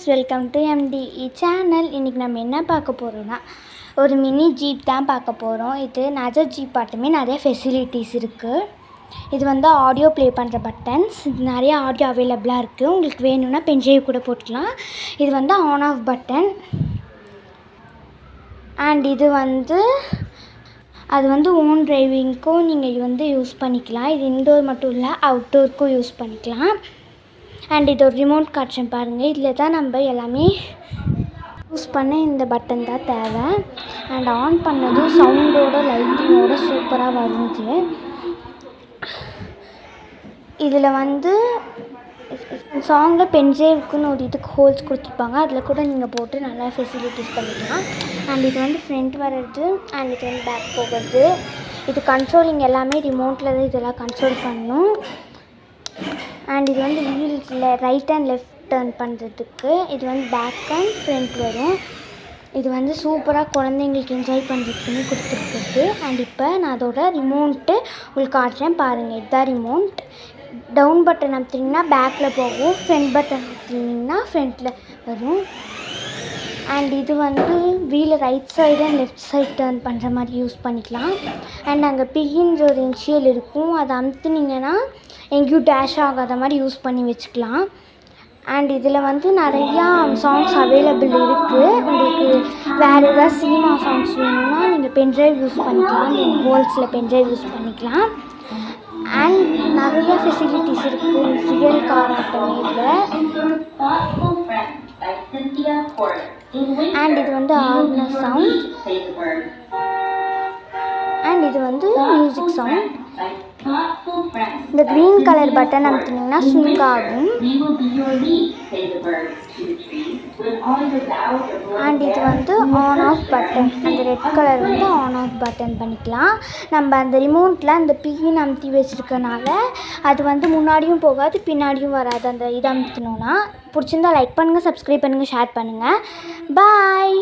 Friends, welcome to MTE channel. இன்றைக்கி நம்ம என்ன பார்க்க போகிறோன்னா ஒரு மினி ஜீப் தான் பார்க்க போகிறோம். இது நஜ ஜீப் ஆட்டமே நிறைய ஃபெசிலிட்டிஸ் இருக்குது. இது வந்து ஆடியோ ப்ளே பண்ணுற பட்டன்ஸ். இது நிறைய ஆடியோ அவைலபிளாக இருக்குது. உங்களுக்கு வேணும்னா பென்ட்ரைவ் கூட போட்டுக்கலாம். இது வந்து ஆன் ஆஃப் பட்டன். அண்ட் இது வந்து அது வந்து ஓன் டிரைவிங்க்கும் நீங்கள் இது வந்து யூஸ் பண்ணிக்கலாம். இது இன்டோர் மட்டும் இல்லை, அவுட்டோருக்கும் யூஸ் பண்ணிக்கலாம். அண்ட் இது ஒரு ரிமோட் காட்சன் பாருங்கள். இதில் தான் நம்ம எல்லாமே யூஸ் பண்ண இந்த பட்டன் தான் தேவை. அண்ட் ஆன் பண்ணதும் சவுண்டோட லைட்டிங்கோட சூப்பராக வருது. இதில் வந்து சாங்கில் பென்ட்ரைவுக்குன்னு ஒரு இதுக்கு ஹோல்ஸ் கொடுத்துருப்பாங்க. அதில் கூட நீங்கள் போட்டு நல்லா ஃபெசிலிட்டிஸ் பண்ணிக்கலாம். அண்ட் இது வந்து ஃப்ரண்ட் வர்றது, அண்ட் இது வந்து பேக் போகிறது. இது கண்ட்ரோலிங் எல்லாமே ரிமோட்டில் தான் இதெல்லாம் கண்ட்ரோல் பண்ணணும். அண்ட் இது வந்து வீல்ஸில் ரைட் அண்ட் லெஃப்ட் டர்ன் பண்ணுறதுக்கு. இது வந்து பேக் அண்ட் ஃப்ரண்ட் வரும். இது வந்து சூப்பராக குழந்தைங்களுக்கு என்ஜாய் பண்ணுறதுக்குன்னு கொடுத்துருக்குது. அண்ட் இப்போ நான் அதோட ரிமோட்டு உங்களுக்கு காட்டுறேன் பாருங்கள். இதுதான் ரிமோட். டவுன் பட்டன் அமுத்திங்கன்னா பேக்கில் போகும், ஃப்ரண்ட் பட்டன் அமுத்திங்கன்னா ஃப்ரண்ட்டில் வரும். அண்ட் இது வந்து வீலை right side and left side turn பண்ணுற மாதிரி யூஸ் பண்ணிக்கலாம். அண்ட் அங்கே பிகின்ற ஒரு இன்ஷியல் இருக்கும், அதை அமுத்துனீங்கன்னா எங்கேயும் டேஷ் ஆகாத மாதிரி யூஸ் பண்ணி வச்சுக்கலாம். அண்ட் இதில் வந்து நிறையா சாங்ஸ் அவைலபிள் இருக்குது. உங்களுக்கு வேறு ஏதாவது சினிமா சாங்ஸ் வேணும்னா நீங்கள் பென்ட்ரைவ் யூஸ் பண்ணிக்கலாம். நீங்கள் ஹோல்ஸில் பென்ட்ரைவ் யூஸ் பண்ணிக்கலாம். அண்ட் நிறைய ஃபெசிலிட்டிஸ் இருக்குது ரியல் கார் ஆட்டமே இதில். அண்ட் இது வந்து ஆர்னஸ் சவுண்ட். அண்ட் இது வந்து மியூசிக் சவுண்ட். இந்த க்ரீன் கலர் பட்டன் அமுத்தினீங்கன்னா ஸ்விங் ஆகும். அண்ட் இது வந்து ஆன் ஆஃப் பட்டன். அந்த ரெட் கலர் வந்து ஆன் ஆஃப் பட்டன் பண்ணிக்கலாம். நம்ம அந்த ரிமோட்டில் அந்த பின் அமுத்தி வச்சுருக்கனால அது வந்து முன்னாடியும் போகாது, பின்னாடியும் வராது. அந்த இதை அமுத்தினோன்னா பிடிச்சிருந்தா லைக் பண்ணுங்கள், சப்ஸ்கிரைப் பண்ணுங்கள், ஷேர் பண்ணுங்கள். பாய்.